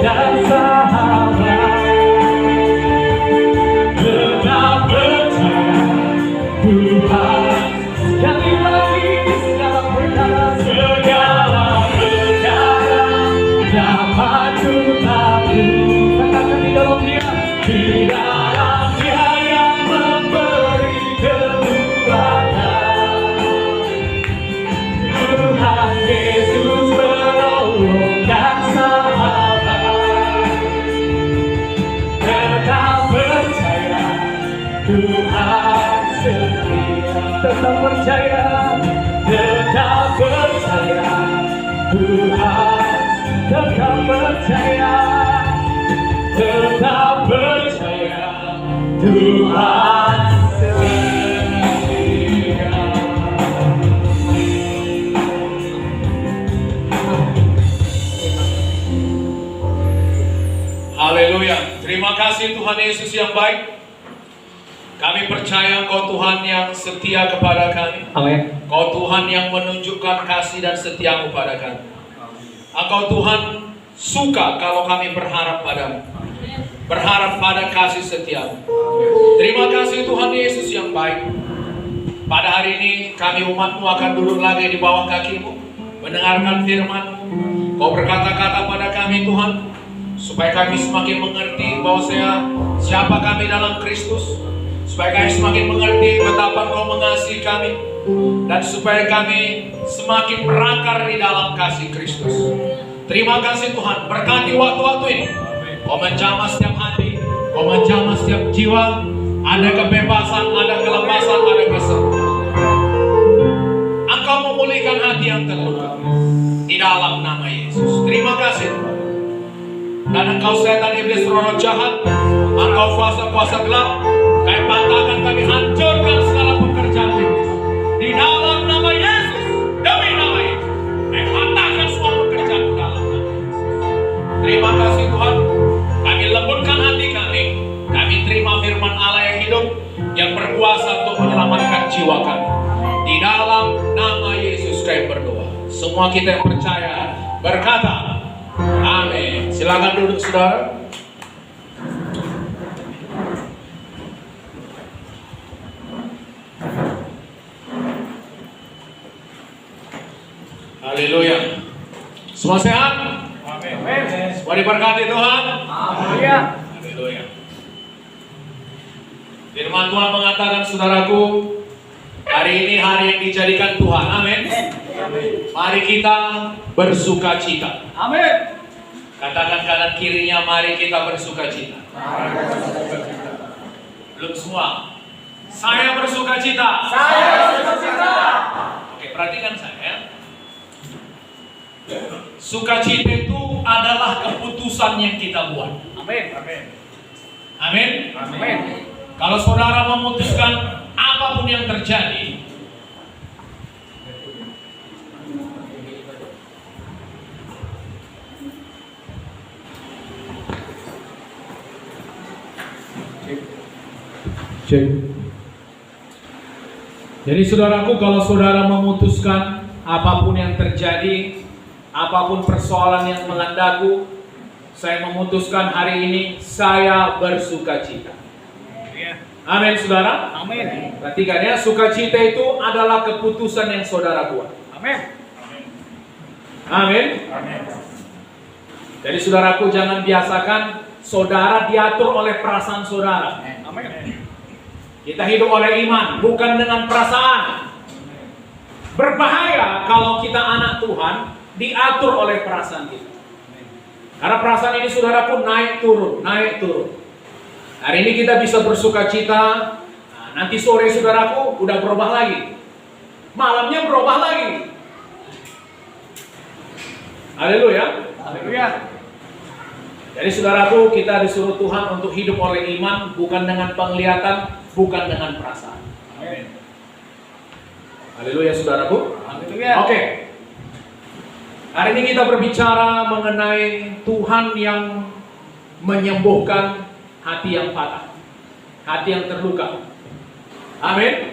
dan sahabat. Tetap percaya Tuhan sekali lagi segala perkara dapat ku takluk. Katakan di dalam Dia, di dalam Dia yang memberi kekuatan. Tuhan Yesus penolong dan sahabat. Tetap percaya Tuhan setia. Tetap percaya Tuhan. Tetap percaya Tuhan setia. Haleluya. Terima kasih Tuhan Yesus yang baik. Kami percaya Engkau Tuhan yang setia kepada kami. Amin. Engkau Tuhan yang menunjukkan kasih dan setia kepada kami. Engkau Tuhan suka kalau kami berharap padamu, berharap pada kasih setiamu. Terima kasih Tuhan Yesus yang baik. Pada hari ini kami umat-Mu akan duduk lagi di bawah kaki-Mu, mendengarkan firman-Mu. Kau berkata-kata pada kami Tuhan, supaya kami semakin mengerti bahwa siapa kami dalam Kristus, supaya kami semakin mengerti betapa Engkau mengasihi kami, dan supaya kami semakin berakar di dalam kasih Kristus. Terima kasih Tuhan, berkati waktu-waktu ini. Kau menjamah setiap hati, Kau menjamah setiap jiwa. Ada kebebasan, ada kelepasan, ada kesembuhan. Engkau memulihkan hati yang terluka di dalam nama Yesus. Terima kasih Tuhan. Dan Engkau setan iblis roh jahat, Engkau kuasa-kuasa gelap, kami patahkan, kami hancurkan segala pekerjaan iblis di dalam nama Yesus. Demi nama Yesus, kami patahkan semua pekerjaan di dalam nama Yesus. Terima kasih Tuhan. Kami lembutkan hati kami. Kami terima firman Allah yang hidup, yang berkuasa untuk menyelamatkan jiwa kami. Di dalam nama Yesus kami berdoa. Semua kita yang percaya berkata amin. Silakan duduk saudara. Haleluya. Semua sehat? Amin. Semua diberkati Tuhan? Amin. Haleluya. Firman Tuhan mengatakan saudaraku, hari ini hari yang dijadikan Tuhan. Amin. Mari kita bersuka cita. Amin. Katakan kanan kirinya, mari kita bersuka cita. Belum semua. Saya bersuka cita. Oke, perhatikan saya. Sukacita itu adalah keputusan yang kita buat. Amin. Kalau saudara memutuskan apapun yang terjadi, jadi saudaraku, kalau saudara memutuskan apapun yang terjadi, apapun persoalan yang melandaku, saya memutuskan hari ini saya bersuka cita. Amin saudara. Amin. Perhatikan ya, sukacita itu adalah keputusan yang saudara buat. Amin. Jadi saudaraku, jangan biasakan saudara diatur oleh perasaan saudara. Kita hidup oleh iman, bukan dengan perasaan. Berbahaya kalau kita anak Tuhan diatur oleh perasaan kita. Karena perasaan ini saudaraku naik turun. Hari ini kita bisa bersuka cita, nanti sore saudaraku udah berubah lagi. Malamnya berubah lagi. Haleluya. Jadi saudaraku, kita disuruh Tuhan untuk hidup oleh iman, bukan dengan penglihatan, bukan dengan perasaan. Haleluya saudaraku. Oke. Hari ini kita berbicara mengenai Tuhan yang menyembuhkan hati yang patah, hati yang terluka. Amin.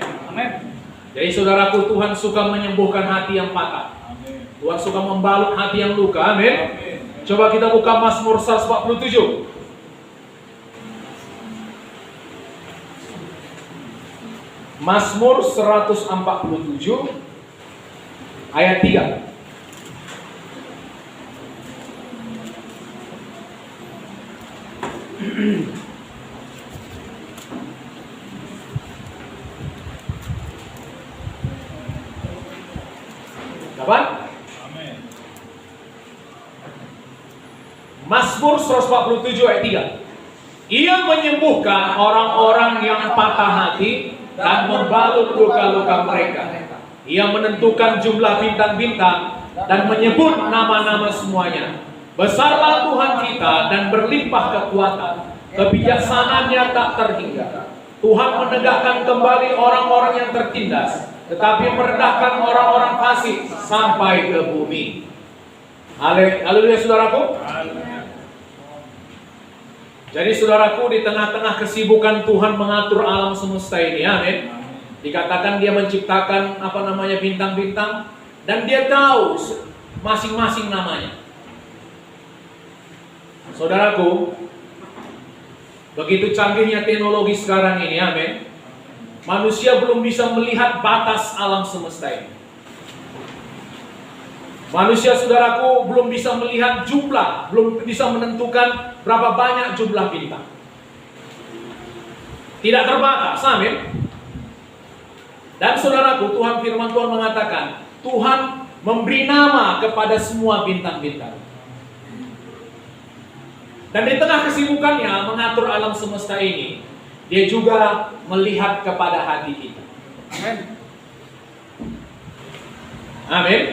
Jadi saudaraku, Tuhan suka menyembuhkan hati yang patah. Tuhan suka membalut hati yang luka. Amin. Coba kita buka Mazmur 147. Mazmur 147 ayat 3. Dapat? Mazmur 147 ayat 3. Ia menyembuhkan orang-orang yang patah hati dan membalut luka-luka mereka. Ia menentukan jumlah bintang-bintang dan menyebut nama-nama semuanya. Besarlah Tuhan kita dan berlimpah kekuatan. Kebijaksanaannya tak terhingga. Tuhan menegakkan kembali orang-orang yang tertindas, tetapi merendahkan orang-orang fasik sampai ke bumi. Haleluya saudaraku. Jadi saudaraku, di tengah-tengah kesibukan Tuhan mengatur alam semesta ini, amin. Dikatakan dia menciptakan bintang-bintang, dan dia tahu masing-masing namanya. Saudaraku, begitu canggihnya teknologi sekarang ini, amin. Manusia belum bisa melihat batas alam semesta ini. Manusia, saudaraku, belum bisa melihat jumlah, belum bisa menentukan berapa banyak jumlah bintang. Tidak terbatas, amin. Dan saudaraku, firman Tuhan mengatakan, Tuhan memberi nama kepada semua bintang-bintang. Dan di tengah kesibukannya mengatur alam semesta ini, dia juga melihat kepada hati kita. Amin. Amin.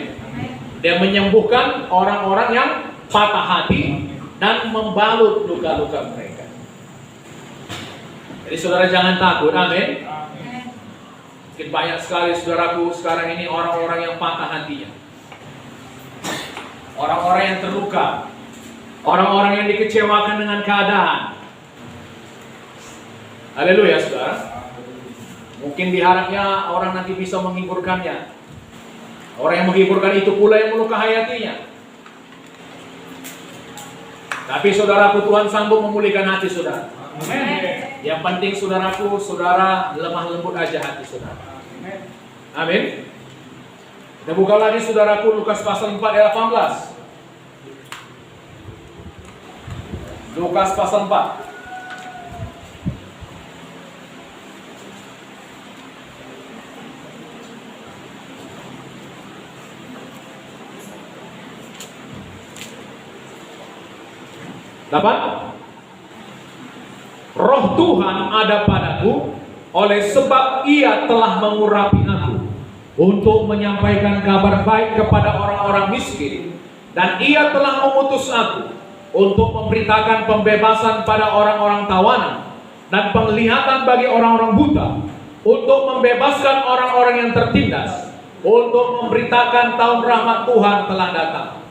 Dia menyembuhkan orang-orang yang patah hati dan membalut luka-luka mereka. Jadi saudara jangan takut, amin. Mungkin banyak sekali saudaraku sekarang ini orang-orang yang patah hatinya. Orang-orang yang terluka. Orang-orang yang dikecewakan dengan keadaan. Haleluya saudara. Mungkin diharapnya orang nanti bisa menghiburkannya. Orang yang menghiburkan itu pula yang melukai hatinya. Tapi saudaraku, Tuhan sanggup memulihkan hati saudara. Amin. Yang penting saudaraku, saudara lemah lembut aja hati saudara. Amin. Kita buka lagi saudaraku Lukas pasal 4 ayat 18. Lukas pasal 4. Dapat? Roh Tuhan ada padaku, oleh sebab Ia telah mengurapi aku untuk menyampaikan kabar baik kepada orang-orang miskin, dan Ia telah mengutus aku untuk memberitakan pembebasan pada orang-orang tawanan dan penglihatan bagi orang-orang buta, untuk membebaskan orang-orang yang tertindas, untuk memberitakan tahun rahmat Tuhan telah datang.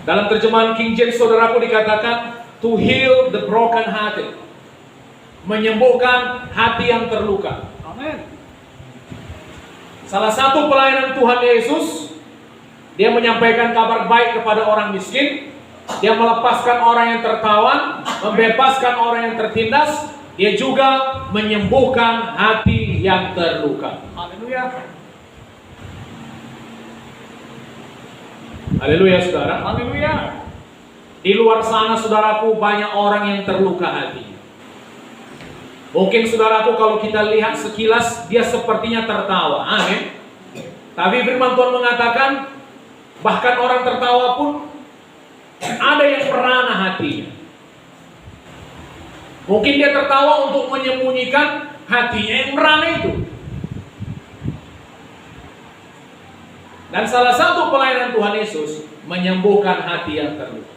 Dalam terjemahan King James saudaraku dikatakan to heal the broken hearted, menyembuhkan hati yang terluka. Amin. Salah satu pelayanan Tuhan Yesus, dia menyampaikan kabar baik kepada orang miskin, dia melepaskan orang yang tertawan, membebaskan orang yang tertindas, dia juga menyembuhkan hati yang terluka. Haleluya. Haleluya saudara. Haleluya. Di luar sana saudaraku banyak orang yang terluka hati. Mungkin saudaraku kalau kita lihat sekilas dia sepertinya tertawa. Amin. Tapi firman Tuhan mengatakan bahkan orang tertawa pun ada yang merana hatinya. Mungkin dia tertawa untuk menyembunyikan hatinya yang merana itu. Dan salah satu pelayanan Tuhan Yesus menyembuhkan hati yang terluka.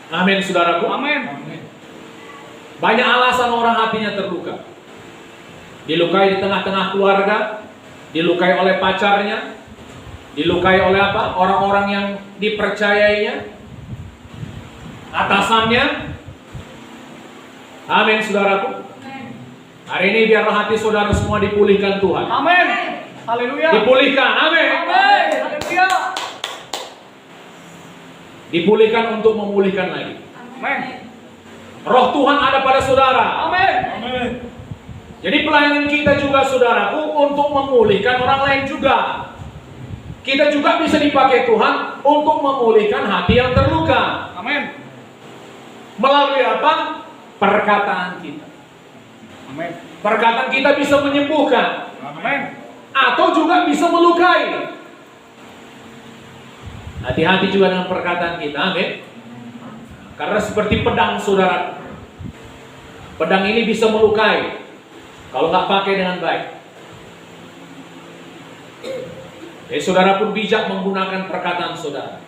Amin saudaraku. Amin. Banyak alasan orang hatinya terluka. Dilukai di tengah-tengah keluarga, dilukai oleh pacarnya, dilukai oleh orang-orang yang dipercayainya, atasannya. Amin saudaraku. Hari ini biarlah hati saudara semua dipulihkan Tuhan. Amin. Haleluya. Dipulihkan. Amin. Amin. Haleluya. dipulihkan untuk memulihkan lagi. Amin. Roh Tuhan ada pada saudara. Amin. Jadi pelayanan kita juga saudaraku untuk memulihkan orang lain juga. Kita juga bisa dipakai Tuhan untuk memulihkan hati yang terluka. Amin. Melalui apa? Perkataan kita. Amin. Perkataan kita bisa menyembuhkan. Amin. Atau juga bisa melukai. Hati-hati juga dengan perkataan kita. Amin. Karena seperti pedang saudara. Pedang ini bisa melukai kalau nggak pakai dengan baik. Jadi saudara pun bijak menggunakan perkataan saudara.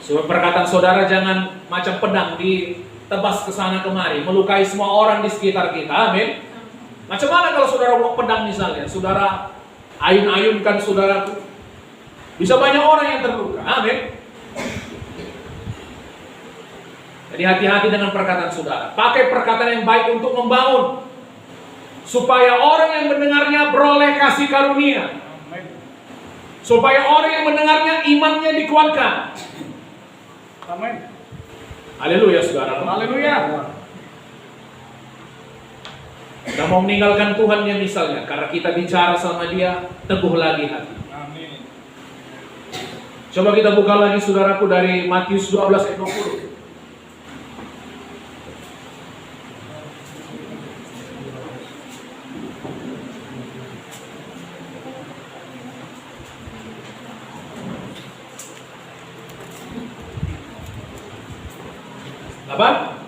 Perkataan saudara jangan macam pedang ditebas ke sana kemari, melukai semua orang di sekitar kita. Amin. Macam mana kalau saudara bawa pedang misalnya, saudara ayun-ayunkan saudara, bisa banyak orang yang terluka. Amin. Jadi hati-hati dengan perkataan saudara. Pakai perkataan yang baik untuk membangun, supaya orang yang mendengarnya beroleh kasih karunia. Supaya orang yang mendengarnya imannya dikuatkan. Amin. Haleluya saudara. Haleluya. Kita mau meninggalkan Tuhan ya misalnya, karena kita bicara sama dia, teguh lagi hati. Amin. Coba kita buka lagi saudaraku dari Matius 12 ayat 20. Apa?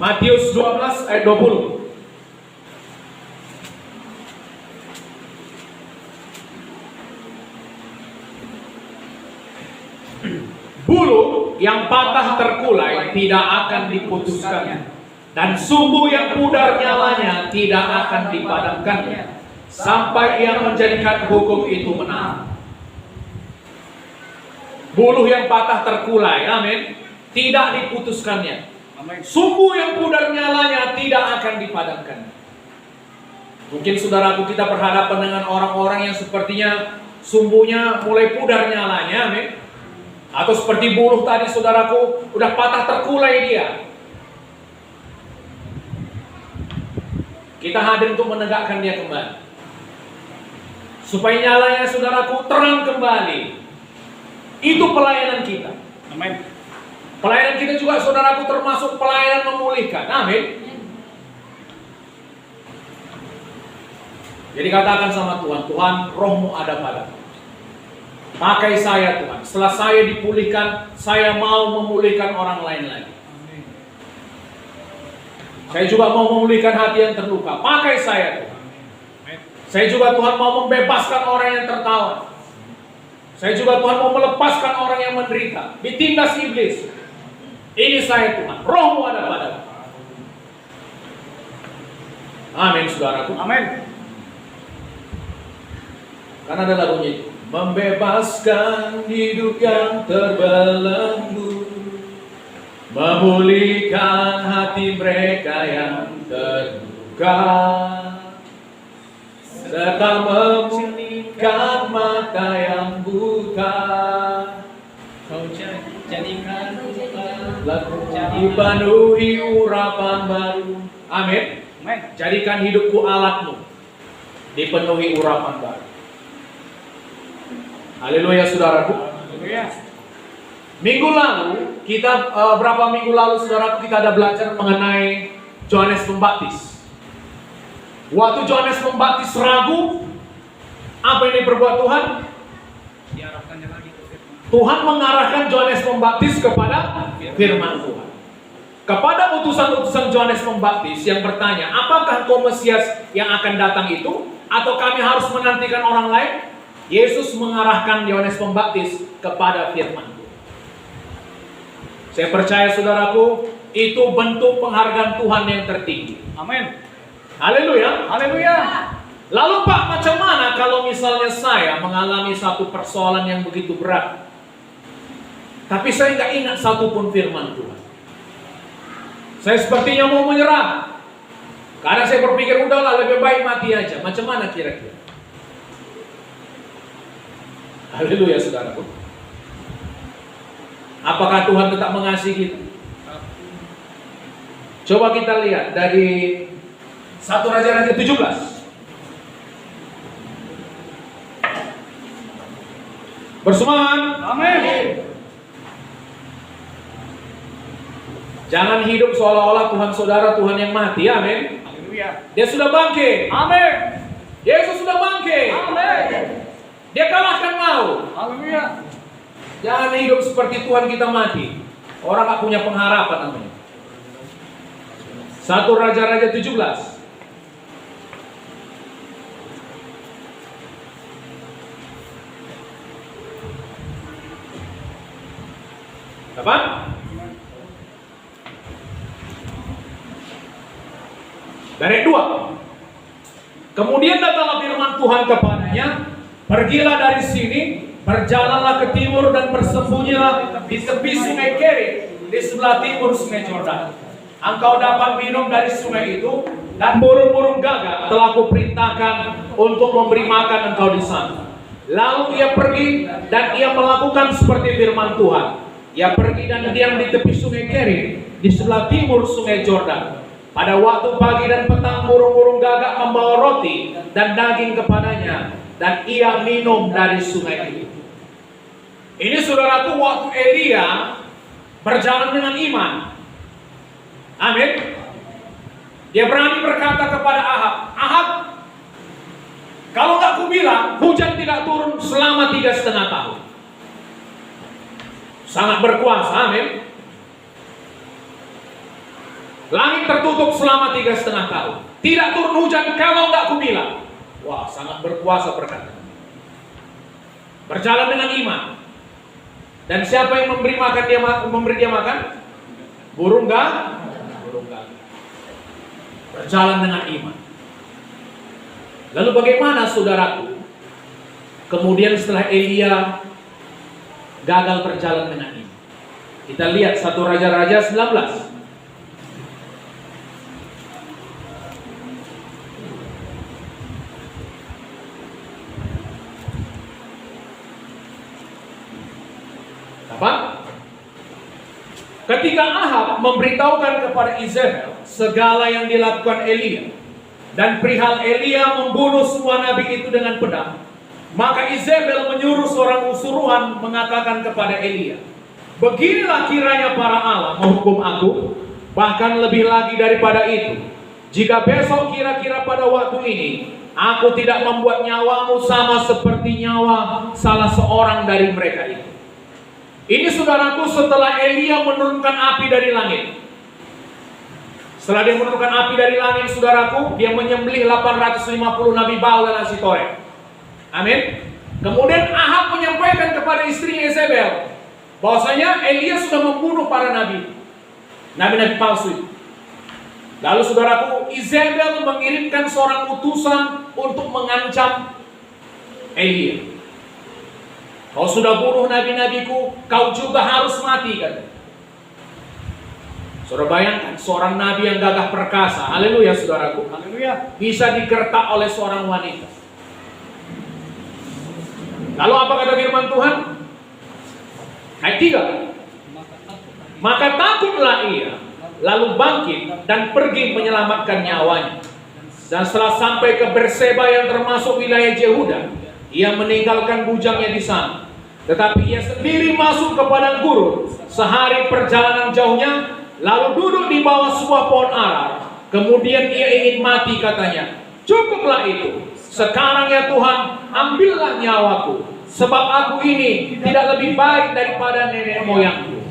Matius 12 ayat 20. Bulu yang patah terkulai tidak akan diputuskannya, dan sumbu yang pudar nyalanya tidak akan dipadamkannya, sampai yang menjadikan hukum itu menang. Bulu yang patah terkulai, amin, tidak diputuskannya. Sumbu yang pudar nyalanya tidak akan dipadamkan. Mungkin saudaraku kita berhadapan dengan orang-orang yang sepertinya sumbunya mulai pudar nyalanya, amin. Atau seperti bulu tadi saudaraku, udah patah terkulai dia. Kita hadir untuk menegakkan dia kembali, supaya nyalanya saudaraku terang kembali. Itu pelayanan kita. Amin. Pelayanan kita juga saudaraku termasuk pelayanan memulihkan. Amin. Jadi katakan sama Tuhan, Tuhan rohmu ada padaku. Pakai saya Tuhan. Setelah saya dipulihkan, saya mau memulihkan orang lain lagi. Saya juga mau memulihkan hati yang terluka. Pakai saya Tuhan. Saya juga Tuhan mau membebaskan orang yang tertawan. Saya juga Tuhan mau melepaskan orang yang menderita, ditindas iblis. Ini saya Tuhan, rohmu ada padaku. Amin saudaraku. Amin. Karena ada lagunya itu, membebaskan hidup yang terbelenggu, memulihkan hati mereka yang terluka, serta memulihkan mata yang buta. Kau jadikan dipenuhi urapan baru. Amin. Jadikan hidupku alatmu, dipenuhi urapan baru. Haleluya saudaraku. Haleluya. Minggu lalu kita berapa minggu lalu saudaraku kita ada belajar mengenai Yohanes Pembaptis. Waktu Yohanes Pembaptis ragu, apa yang diperbuat Tuhan? Diarahkannya lagi ke firman. Tuhan mengarahkan Yohanes Pembaptis kepada firman Tuhan. Kepada utusan-utusan Yohanes Pembaptis yang bertanya, apakah Engkau Mesias yang akan datang itu, atau kami harus menantikan orang lain? Yesus mengarahkan Yohanes Pembaptis kepada firman. Saya percaya saudaraku, itu bentuk penghargaan Tuhan yang tertinggi. Amin. Haleluya. Haleluya. Lalu Pak, macam mana kalau misalnya saya mengalami satu persoalan yang begitu berat, tapi saya nggak ingat satupun firman Tuhan? Saya sepertinya mau menyerah, karena saya berpikir udahlah lebih baik mati aja. Macam mana kira-kira? Haleluya saudaraku. Apakah Tuhan tetap mengasihi kita? Coba kita lihat dari 1 Raja-Raja 17. Bersemangat. Amin. Jangan hidup seolah-olah Tuhan saudara Tuhan yang mati. Amin. Haleluya. Dia sudah bangkit. Amin. Yesus sudah bangkit. Amin. Dia kalahkan maut. Haleluya. Jangan hidup seperti Tuhan kita mati. Orang gak punya pengharapan namanya. 1 Raja-Raja 17. Apa? Dari 2. Kemudian datanglah firman Tuhan kepadanya, pergilah dari sini, berjalanlah ke timur dan bersembunyilah di tepi sungai Kerit, di sebelah timur sungai Yordan. Engkau dapat minum dari sungai itu, dan burung-burung gagak telah kuperintahkan untuk memberi makan engkau di sana. Lalu ia pergi dan ia melakukan seperti firman Tuhan. Ia pergi dan diam di tepi sungai Kerit, di sebelah timur sungai Yordan. Pada waktu pagi dan petang burung-burung gagak membawa roti dan daging kepadanya, dan ia minum dari sungai itu. Ini saudaraku waktu Elia berjalan dengan iman. Amin. Dia berani berkata kepada Ahab, Ahab, kalau tak kubilang hujan tidak turun selama 3,5 tahun. Sangat berkuasa, amin. Langit tertutup selama 3,5 tahun. Tidak turun hujan kalau tak kubilang. Wah, sangat berkuasa berkata. Berjalan dengan iman. Dan siapa yang memberi dia makan? Burung gagak. Berjalan dengan iman. Lalu bagaimana saudaraku? Kemudian setelah Elia gagal berjalan dengan iman. Kita lihat 1 Raja-Raja 19. Apa? Ketika Ahab memberitahukan kepada Izebel segala yang dilakukan Elia dan perihal Elia membunuh semua nabi itu dengan pedang, maka Izebel menyuruh seorang usuruhan mengatakan kepada Elia, beginilah kiranya para Allah menghukum aku, bahkan lebih lagi daripada itu, jika besok kira-kira pada waktu ini aku tidak membuat nyawamu sama seperti nyawa salah seorang dari mereka itu. Ini saudaraku setelah Elia menurunkan api dari langit. Setelah dia menurunkan api dari langit, saudaraku, dia menyembelih 850 nabi Baal dan Asitoret. Amin. Kemudian Ahab menyampaikan kepada istrinya Izebel bahwasanya Elia sudah membunuh para nabi, nabi-nabi palsu. Lalu saudaraku, Izebel mengirimkan seorang utusan untuk mengancam Elia. Kau sudah bunuh nabi-nabiku, kau juga harus mati, kan? Saudara bayangkan seorang nabi yang gagah perkasa, haleluya saudaraku, Haleluya. bisa digertak oleh seorang wanita. Lalu apa kata firman Tuhan? Ayat 3. Maka takutlah ia, lalu bangkit dan pergi menyelamatkan nyawanya. Dan setelah sampai ke Berseba yang termasuk wilayah Yehuda, ia meninggalkan bujangnya di sana. Tetapi ia sendiri masuk ke padang gurun sehari perjalanan jauhnya, lalu duduk di bawah sebuah pohon ara. Kemudian ia ingin mati, katanya, cukuplah itu. Sekarang ya Tuhan, ambillah nyawaku, sebab aku ini tidak lebih baik daripada nenek moyangku.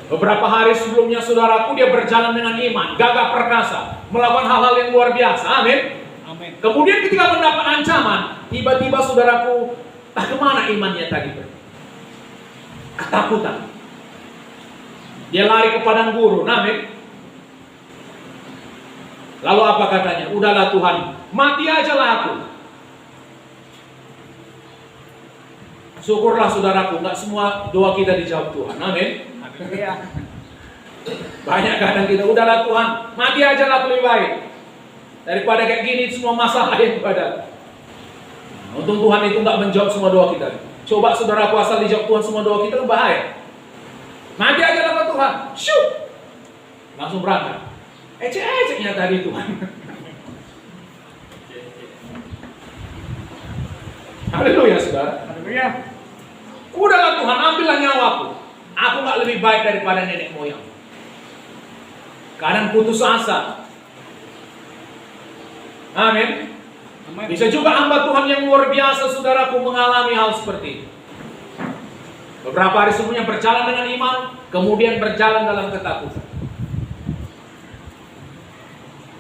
Beberapa hari sebelumnya saudaraku, dia berjalan dengan iman, gagah perkasa, melakukan hal-hal yang luar biasa. Amin. Amin. Kemudian ketika mendapat ancaman, tiba-tiba saudaraku, kemana imannya tadi? Ketakutan. Dia lari ke padang gurun. Amin. Lalu apa katanya? Udahlah Tuhan, mati aja lah aku. Syukurlah saudaraku, nggak semua doa kita dijawab Tuhan. Amin. Banyak kadang kita, udahlah Tuhan, mati aja lah lebih baik daripada kayak gini semua masalah yang ada. Untung Tuhan itu nggak menjawab semua doa kita. Coba saudara asal dijawab Tuhan semua doa kita, bahaya. Nanti aja nama Tuhan, shoot, langsung berangkat. Ecek-eceknya tadi Tuhan. Haleluya saudara. Haleluya. Udahlah Tuhan, ambillah nyawaku. Aku gak lebih baik daripada nenek moyang. Kadang putus asa. Amin. Bisa juga hamba Tuhan yang luar biasa saudaraku mengalami hal seperti itu. Beberapa hari sebelumnya berjalan dengan iman, kemudian berjalan dalam ketakutan.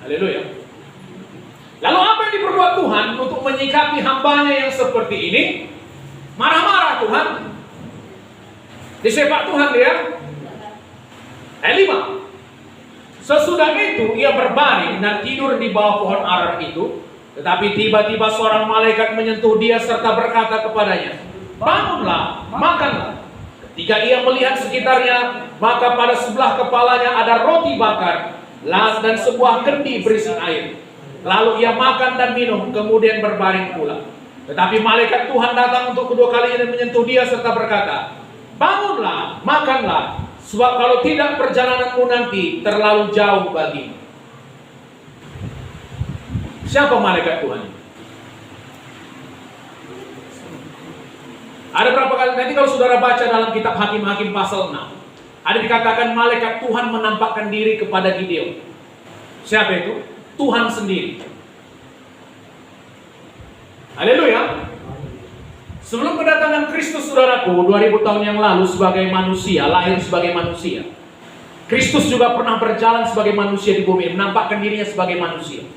Haleluya. Lalu apa yang diperbuat Tuhan untuk menyikapi hambanya yang seperti ini? Marah-marah Tuhan. Disepak Tuhan dia. Ayat 5. Sesudah itu ia berbaring dan tidur di bawah pohon ara itu. Tetapi tiba-tiba seorang malaikat menyentuh dia serta berkata kepadanya, bangunlah, makanlah. Ketika ia melihat sekitarnya, maka pada sebelah kepalanya ada roti bakar dan sebuah kendi berisi air. Lalu ia makan dan minum, kemudian berbaring pula. Tetapi malaikat Tuhan datang untuk kedua kalinya dan menyentuh dia serta berkata, bangunlah, makanlah, sebab kalau tidak perjalananmu nanti terlalu jauh bagimu. Siapa malaikat Tuhan? Ada berapa kali, nanti kalau saudara baca dalam kitab Hakim-Hakim pasal 6, ada dikatakan malaikat Tuhan menampakkan diri kepada Gideon. Siapa itu? Tuhan sendiri. Haleluya. Sebelum kedatangan Kristus saudaraku 2000 tahun yang lalu sebagai manusia, lahir sebagai manusia, Kristus juga pernah berjalan sebagai manusia di bumi, menampakkan dirinya sebagai manusia.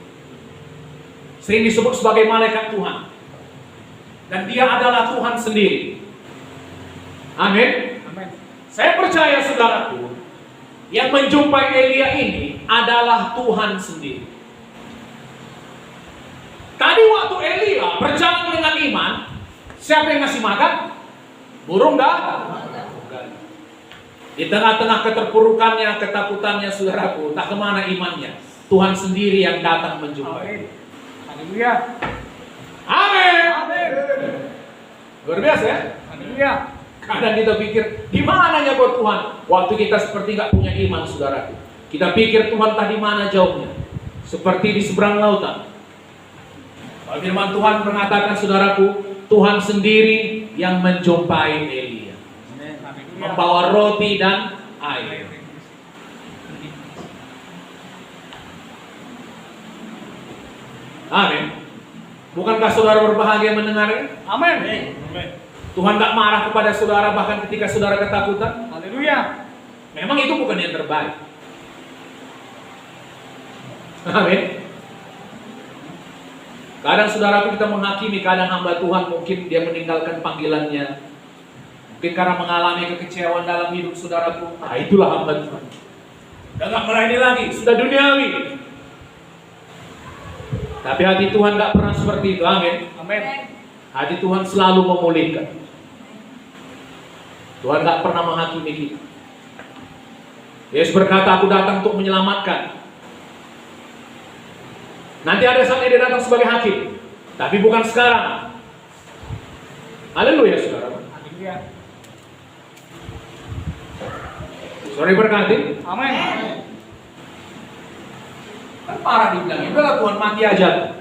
Sering disebut sebagai malaikat Tuhan. Dan dia adalah Tuhan sendiri. Amin. Saya percaya saudaraku, yang menjumpai Elia ini adalah Tuhan sendiri. Tadi waktu Elia berjalan dengan iman, siapa yang ngasih makan? Burung dah? Di tengah-tengah keterpurukannya, ketakutannya saudaraku, tak kemana imannya. Tuhan sendiri yang datang menjumpai. Haleluya. Amin. Amin. Luar biasa ya? Haleluya. Kadang kita pikir, di mananya buat Tuhan? Waktu kita seperti nggak punya iman saudaraku. Kita pikir Tuhan tadi mana jauhnya? Seperti di seberang lautan. Kalau firman Tuhan mengatakan saudaraku, Tuhan sendiri yang menjumpai Elia, membawa roti dan air. Amin. Bukankah saudara berbahagia mendengarnya? Amin. Tuhan gak marah kepada saudara bahkan ketika saudara ketakutan. Haleluya. Memang itu bukan yang terbaik. Amin. Kadang saudaraku kita menghakimi, kadang hamba Tuhan mungkin dia meninggalkan panggilannya. Mungkin karena mengalami kekecewaan dalam hidup saudaraku. Nah itulah hamba Tuhan. Udah gak melayani lagi, sudah duniawi. Tapi hati Tuhan gak pernah seperti itu. Amin. Amin. Hati Tuhan selalu memulihkan. Tuhan gak pernah menghakimi kita. Yesus berkata, aku datang untuk menyelamatkan. Nanti ada saatnya dia datang sebagai hakim, tapi bukan sekarang. Haleluya saudara. Haleluya. Sorry berkati. Amin. Kan parah dibilangin, udahlah Tuhan mati aja.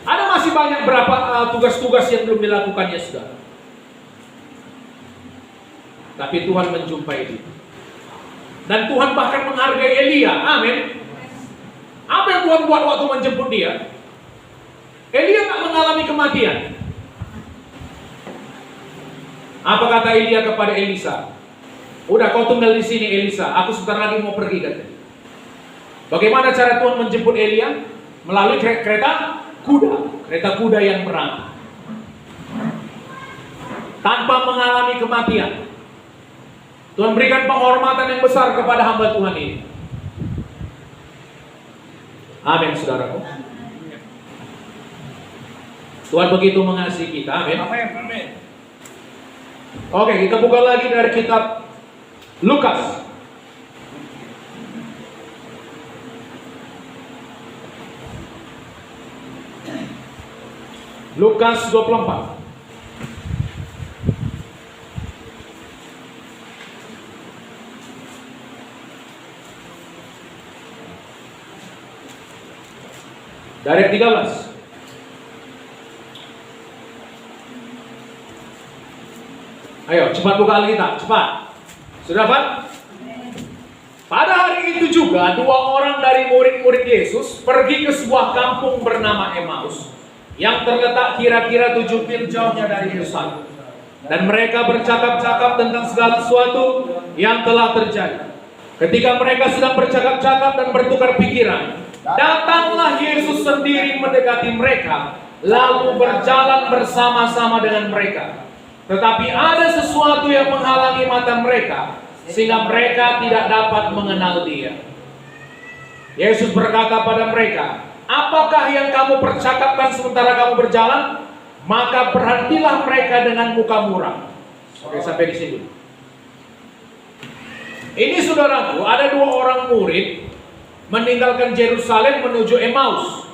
Ada masih banyak berapa tugas-tugas yang belum dilakukannya saudara. Tapi Tuhan menjumpai dia. Dan Tuhan bahkan menghargai Elia. Amin. Apa yang Tuhan buat waktu menjemput dia? Elia tak mengalami kematian. Apa kata Elia kepada Elisa? Udah kau tinggal di sini Elisa, aku sebentar lagi mau pergi katanya. Bagaimana cara Tuhan menjemput Elia? Melalui kereta kuda yang berang. Tanpa mengalami kematian. Tuhan berikan penghormatan yang besar kepada hamba Tuhan ini. Amin saudaraku. Tuhan begitu mengasihi kita. Amin. Amin. Oke, kita buka lagi dari kitab Lukas. Lukas 24. Dari ayat 13. Ayo, cepat buka Alkitab, cepat. Sudah dapat? Pada hari itu juga 2 orang dari murid-murid Yesus pergi ke sebuah kampung bernama Emmaus yang terletak kira-kira 7 mil jauhnya dari Yerusalem. Dan mereka bercakap-cakap tentang segala sesuatu yang telah terjadi. Ketika mereka sedang bercakap-cakap dan bertukar pikiran, datanglah Yesus sendiri mendekati mereka, lalu berjalan bersama-sama dengan mereka. Tetapi ada sesuatu yang menghalangi mata mereka, sehingga mereka tidak dapat mengenal Dia. Yesus berkata pada mereka, "Apakah yang kamu percakapkan sementara kamu berjalan?" Maka berhentilah mereka dengan muka muram. Oke, sampai di sini. Ini saudaraku, ada 2 orang murid meninggalkan Yerusalem menuju Emmaus.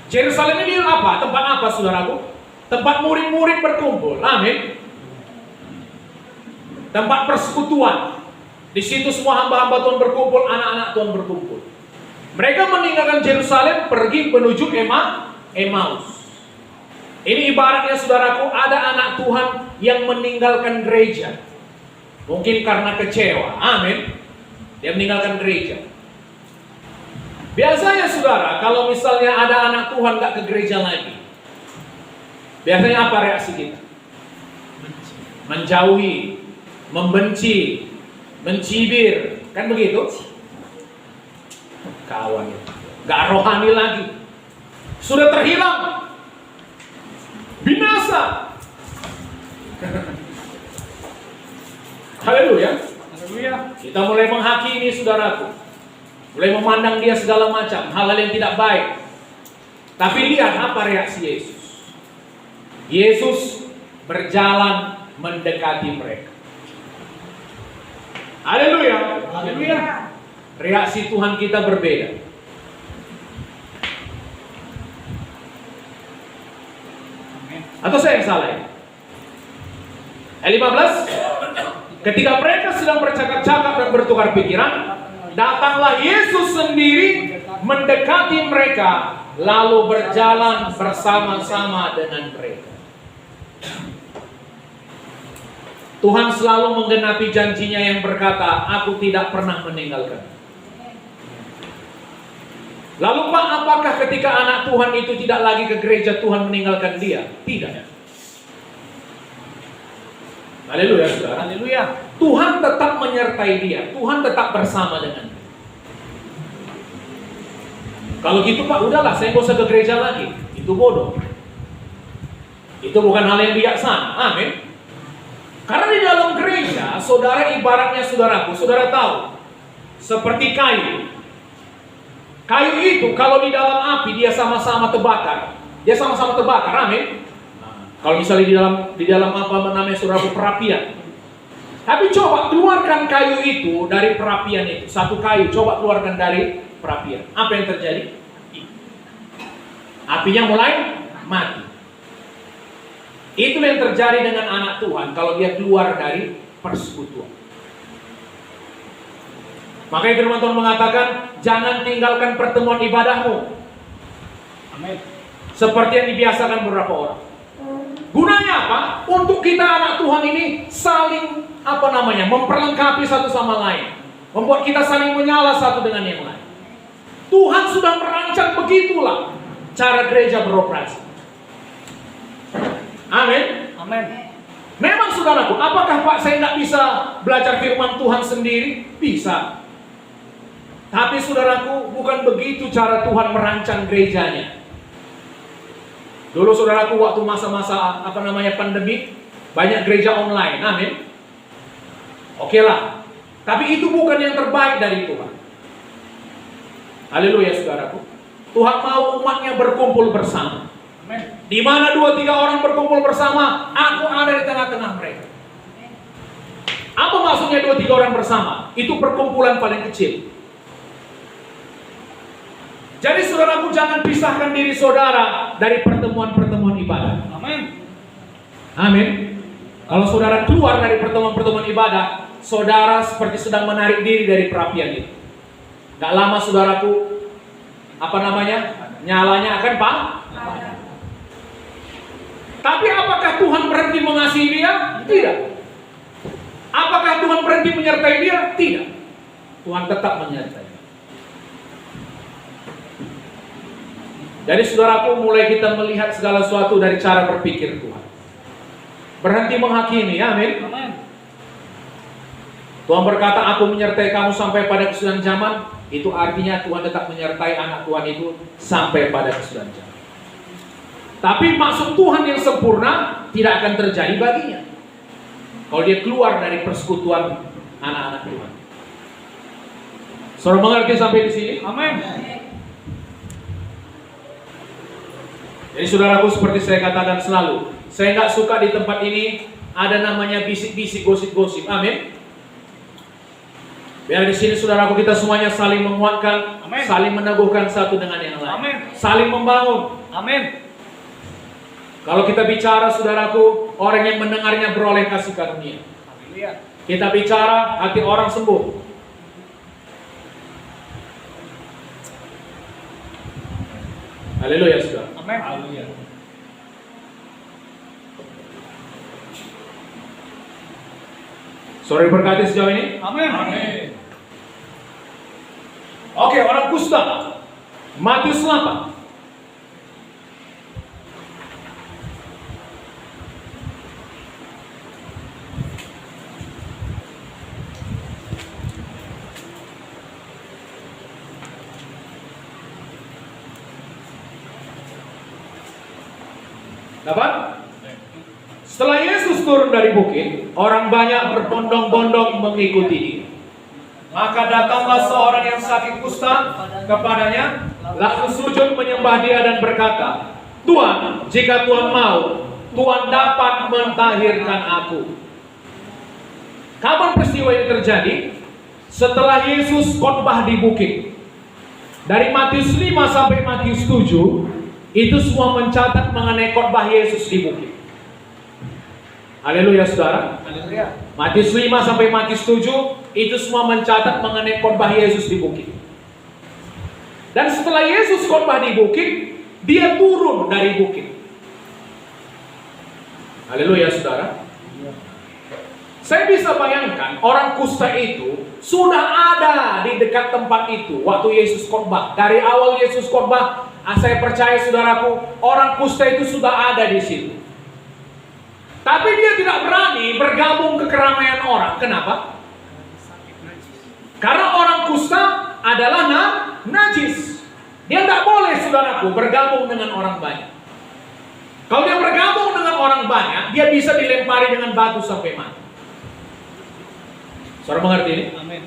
Yerusalem ini apa? Tempat apa saudaraku? Tempat murid-murid berkumpul. Amin. Tempat persekutuan. Di situ semua hamba-hamba Tuhan berkumpul, anak-anak Tuhan berkumpul. Mereka meninggalkan Yerusalem pergi menuju Emmaus. Ini ibaratnya saudaraku, ada anak Tuhan yang meninggalkan gereja. Mungkin karena kecewa. Amin. Dia meninggalkan gereja. Biasanya saudara, kalau misalnya ada anak Tuhan gak ke gereja lagi, biasanya apa reaksi kita? Menjauhi, membenci, mencibir, kan begitu? Kawan, gak rohani lagi, sudah terhilang, binasa. Haleluya. Kita mulai menghakimi saudaraku, mulai memandang dia segala macam hal-hal yang tidak baik. Tapi lihat apa reaksi Yesus. Yesus berjalan mendekati mereka. Haleluya. Haleluya. Reaksi Tuhan kita berbeda. Atau saya yang salah ya? Ayat 15. Ketika mereka sedang bercakap-cakap dan bertukar pikiran, datanglah Yesus sendiri mendekati mereka, lalu berjalan bersama-sama dengan mereka. Tuhan selalu menggenapi janjinya yang berkata, "Aku tidak pernah meninggalkan." Lalu Pak, apakah ketika anak Tuhan itu tidak lagi ke gereja, Tuhan meninggalkan dia? Tidak. Haleluya, saudara. Haleluya. Tuhan tetap menyertai dia. Tuhan tetap bersama dengan dia. Kalau gitu Pak, udahlah, saya nggak usah ke gereja lagi. Itu bodoh. Itu bukan hal yang bijaksana. Amin. Karena di dalam gereja, saudara ibaratnya saudaraku, saudara tahu, seperti kayu. Kayu itu kalau di dalam api dia sama-sama terbakar. Dia sama-sama terbakar, amin. Kalau misalnya di dalam apa namanya saudaraku, perapian. Tapi coba keluarkan kayu itu dari perapian itu. Satu kayu, coba keluarkan dari perapian. Apa yang terjadi? Apinya mulai mati. Itu yang terjadi dengan anak Tuhan kalau dia keluar dari persekutuan. Makanya firman Tuhan mengatakan, jangan tinggalkan pertemuan ibadahmu. Amin. Seperti yang dibiasakan beberapa orang. Gunanya apa? Untuk kita anak Tuhan ini saling memperlengkapi satu sama lain. Membuat kita saling menyala satu dengan yang lain. Tuhan sudah merancang begitulah cara gereja beroperasi. Amin. Amin. Memang saudaraku, apakah Pak saya tidak bisa belajar firman Tuhan sendiri? Bisa. Tapi saudaraku, bukan begitu cara Tuhan merancang gerejanya. Dulu saudaraku waktu masa-masa pandemi, banyak gereja online, amin. Oke lah. Tapi itu bukan yang terbaik dari Tuhan. Haleluya saudaraku. Tuhan mau umatnya berkumpul bersama. Amin. Di mana 2-3 orang berkumpul bersama, aku ada di tengah-tengah mereka. Apa maksudnya 2-3 orang bersama? Itu perkumpulan paling kecil. Jadi saudaraku, jangan pisahkan diri saudara dari pertemuan-pertemuan ibadah. Amin. Amin. Kalau saudara keluar dari pertemuan-pertemuan ibadah, saudara seperti sedang menarik diri dari perapian itu. Gak lama saudaraku, nyalanya akan padam. Tapi apakah Tuhan berhenti mengasihi dia? Tidak. Apakah Tuhan berhenti menyertai dia? Tidak. Tuhan tetap menyertai. Jadi saudaraku, mulai kita melihat segala sesuatu dari cara berpikir Tuhan. Berhenti menghakimi, amin. Tuhan berkata, aku menyertai kamu sampai pada kesudahan zaman. Itu artinya Tuhan tetap menyertai anak Tuhan itu sampai pada kesudahan zaman. Tapi maksud Tuhan yang sempurna tidak akan terjadi baginya kalau dia keluar dari persekutuan anak-anak Tuhan. Saudara mengerti sampai di sini? Amin. Jadi saudaraku, seperti saya katakan selalu, saya nggak suka di tempat ini ada namanya bisik-bisik, gosip-gosip. Amin. Biar di sini saudaraku kita semuanya saling menguatkan, amin, saling meneguhkan satu dengan yang lain, amin, saling membangun. Amin. Kalau kita bicara saudaraku, orang yang mendengarnya beroleh kasih karunia. Kita bicara, hati orang sembuh. Haleluya saudara. Amin. Haleluya. Saudara berkati sejauh ini? Amin. Amin. Oke, orang kusta. Matius 8. Dapat? Setelah Yesus turun dari bukit, orang banyak berbondong-bondong mengikuti dia. Maka datanglah seorang yang sakit kusta kepadanya, lalu sujud menyembah dia dan berkata, Tuhan, jika Tuhan mau, Tuhan dapat mentahirkan aku. Kapan peristiwa ini terjadi? Setelah Yesus khotbah di bukit. Dari Matius 5 sampai Matius 7, itu semua mencatat mengenai khotbah Yesus di bukit. Haleluya saudara. Haleluya. Matius 5 sampai Matius 7 itu semua mencatat mengenai khotbah Yesus di bukit. Dan setelah Yesus khotbah di bukit, dia turun dari bukit. Haleluya saudara. Saya bisa bayangkan orang kusta itu sudah ada di dekat tempat itu waktu Yesus khotbah. Dari awal Yesus khotbah, saya percaya saudaraku, orang kusta itu sudah ada di situ. Tapi dia tidak berani bergabung ke keramaian orang. Kenapa? Karena orang kusta adalah najis. Dia tidak boleh saudaraku bergabung dengan orang banyak. Kalau dia bergabung dengan orang banyak, dia bisa dilempari dengan batu sampai mati. Saudara mengerti ini? Amin.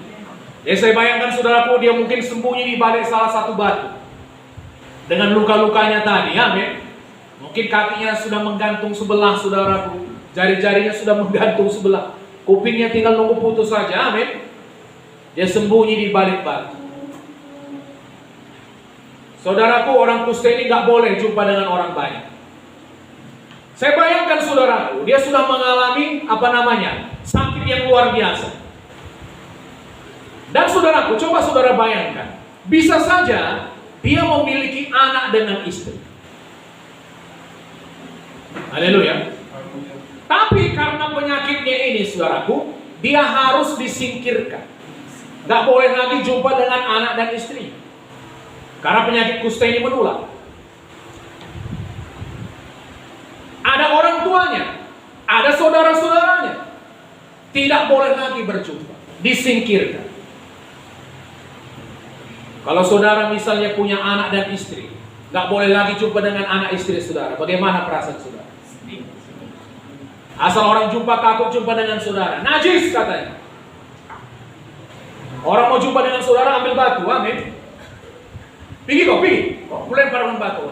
Ya, saya bayangkan saudaraku, dia mungkin sembunyi di balik salah satu batu dengan luka-lukanya tadi, amin. Mungkin kakinya sudah menggantung sebelah saudaraku, jari-jarinya sudah menggantung sebelah, kupingnya tinggal nunggu putus saja, amin. Dia sembunyi di balik batu. Saudaraku, orang kusta ini nggak boleh jumpa dengan orang banyak. Saya bayangkan saudaraku, dia sudah mengalami sakit yang luar biasa. Dan saudaraku, coba saudara bayangkan, bisa saja dia memiliki anak dengan istri. Haleluya. Tapi karena penyakitnya ini saudaraku, dia harus disingkirkan. Gak boleh lagi jumpa dengan anak dan istri. Karena penyakit kusta ini menular. Ada orang tuanya, ada saudara-saudaranya, tidak boleh lagi berjumpa, disingkirkan. Kalau saudara misalnya punya anak dan istri, nggak boleh lagi jumpa dengan anak istri saudara. Bagaimana perasaan saudara? Asal orang jumpa takut jumpa dengan saudara, najis katanya. Orang mau jumpa dengan saudara ambil batu, amin. Pergi kok lempar dengan batu.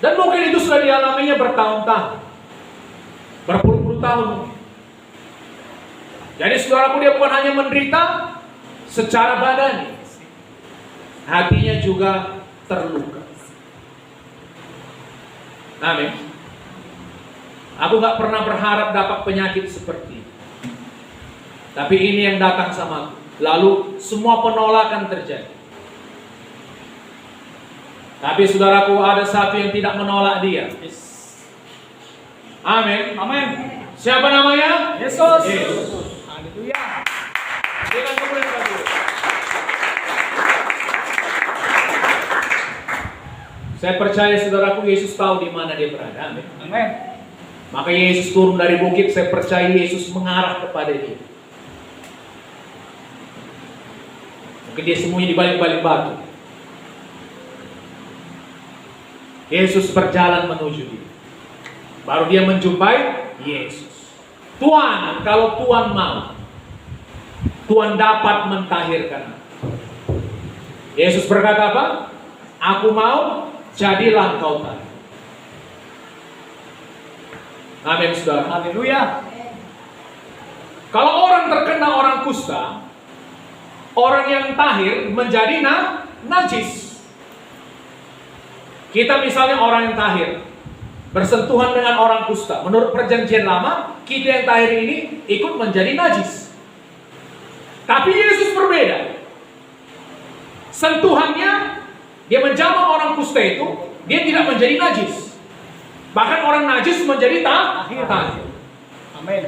Dan mungkin itu sudah dialaminya bertahun-tahun, berpuluh-puluh tahun. Jadi saudaraku, dia bukan hanya menderita secara badan, hatinya juga terluka. Amin. Aku gak pernah berharap dapat penyakit seperti ini, tapi ini yang datang sama aku. Lalu semua penolakan terjadi. Tapi saudaraku, ada satu yang tidak menolak dia. Amin. Amin. Siapa namanya? Yesus. Yesus. Haleluya. Silakan kemudian satu. Saya percaya saudaraku, Yesus tahu di mana dia berada. Amin. Amin. Maka Yesus turun dari bukit, saya percaya Yesus mengarah kepada dia. Mungkin dia sembunyi di balik-balik batu. Yesus berjalan menuju dia. Baru dia menjumpai Yesus. Tuhan, kalau Tuhan mau, Tuhan dapat mentahirkan. Yesus berkata apa? Aku mau, jadilah engkau tahir. Amin, saudara. Haleluya. Kalau orang terkena orang kusta, orang yang tahir menjadi najis. Kita misalnya orang yang tahir bersentuhan dengan orang kusta. Menurut perjanjian lama, kita yang tahir ini ikut menjadi najis. Tapi Yesus berbeda. Sentuhannya, dia menjamah orang kusta itu, dia tidak menjadi najis. Bahkan orang najis menjadi tahir. Amin.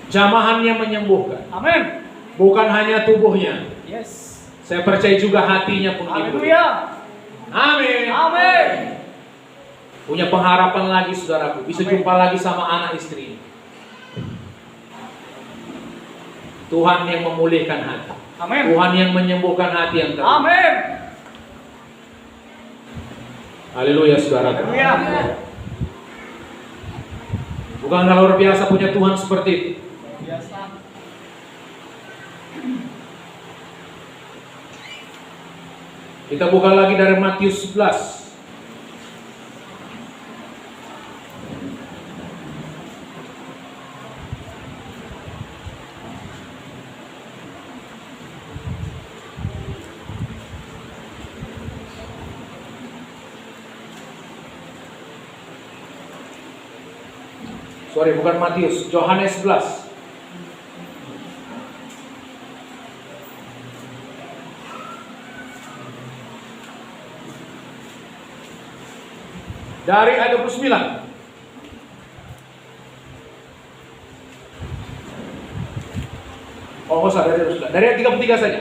Jamahannya menyembuhkan. Amin. Bukan hanya tubuhnya. Yes. Saya percaya juga hatinya pun diberi. Haleluya. Amin. Amin. Punya pengharapan lagi saudaraku. Bisa Amin. jumpa lagi sama anak istri. Tuhan yang memulihkan hati. Amin. Tuhan yang menyembuhkan hati yang terluka. Amin. Haleluya saudaraku. Haleluya. Bukan luar biasa punya Tuhan seperti itu. Biasa. Kita buka lagi dari Matius 11. Sorry, bukan Matius, Yohanes 11. Dari ayat 29. Oh, nggak usah, dari ayat 33 saja.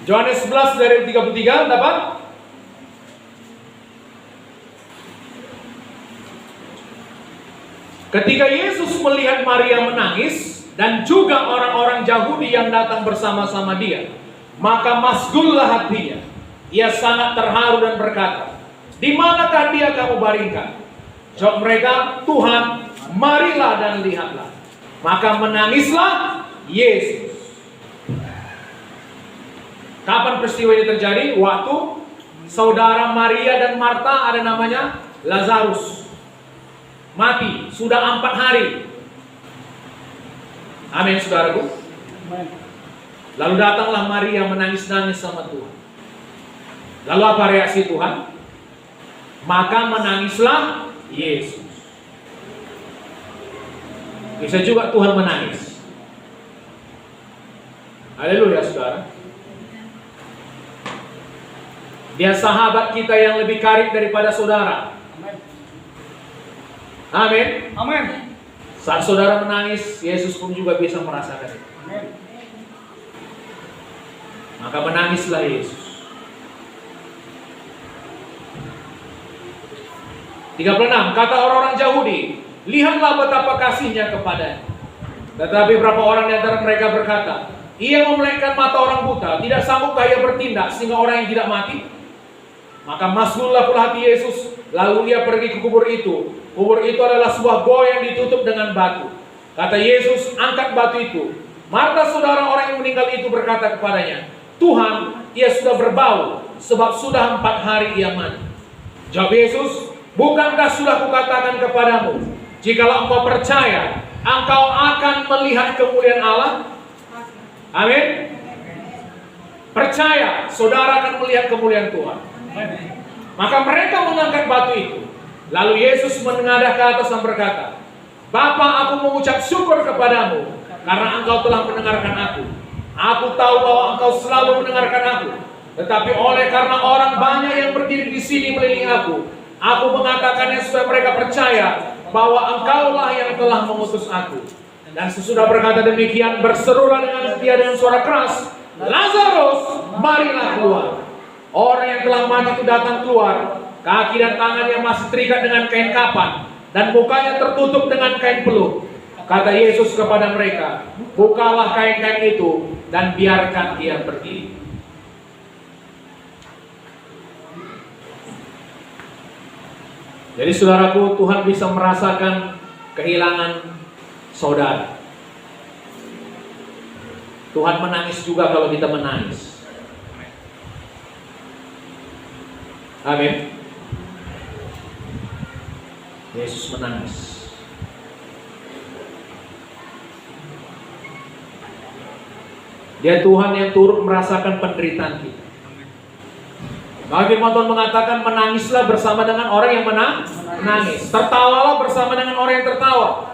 Yohanes 11 dari ayat 33 dapat? Ketika Yesus melihat Maria menangis dan juga orang-orang Yahudi yang datang bersama-sama dia, maka masgullah hatinya. Ia sangat terharu dan berkata, "Di manakah dia kamu baringkan?" Jawab mereka, "Tuhan, marilah dan lihatlah." Maka menangislah Yesus. Kapan peristiwa ini terjadi? Waktu saudara Maria dan Marta, ada namanya Lazarus, mati, sudah 4 hari. Amin, saudaraku. Lalu datanglah Maria menangis-nangis sama Tuhan. Lalu apa reaksi Tuhan? Maka menangislah Yesus. Bisa juga Tuhan menangis. Haleluya, saudara. Dia sahabat kita yang lebih karib daripada saudara. Amin. Amin. Saat saudara menangis, Yesus pun juga bisa merasakan itu. Amin. Maka menangislah Yesus. 36, kata orang-orang Yahudi, "Lihatlah betapa kasihnya kepadanya." Tetapi beberapa orang di antara mereka berkata, "Ia memelekkan mata orang buta, tidak sanggupkah ia bertindak sehingga orang yang tidak mati?" Maka masgullah pula hati Yesus, lalu ia pergi ke kubur itu. Kubur itu adalah sebuah goa yang ditutup dengan batu. Kata Yesus, "Angkat batu itu." Marta, saudara orang yang meninggal itu, berkata kepadanya, "Tuhan, ia sudah berbau, sebab sudah 4 hari ia mati." Jawab Yesus, "Bukankah sudah kukatakan kepadamu, jikalau engkau percaya, engkau akan melihat kemuliaan Allah?" Amin. Percaya, saudara akan melihat kemuliaan Tuhan. Maka mereka mengangkat batu itu. Lalu Yesus menengadah ke atas dan berkata, "Bapa, aku mengucap syukur kepadamu karena engkau telah mendengarkan aku. Aku tahu bahwa engkau selalu mendengarkan aku. Tetapi oleh karena orang banyak yang berdiri di sini meliling aku mengatakannya supaya mereka percaya bahwa engkaulah yang telah mengutus aku. Dan sesudah berkata demikian, berserulah dia dengan suara keras, Lazarus, marilah keluar. Orang yang telah mati itu datang keluar, kaki dan tangannya masih terikat dengan kain kapan, dan mukanya tertutup dengan kain peluh. Kata Yesus kepada mereka, bukalah kain-kain itu dan biarkan dia pergi. Jadi saudaraku, Tuhan bisa merasakan kehilangan saudara. Tuhan menangis juga kalau kita menangis. Amin. Yesus menangis. Dia Tuhan yang turut merasakan penderitaan kita. Maka firman Tuhan mengatakan, menangislah bersama dengan orang yang menangis. Tertawalah bersama dengan orang yang tertawa.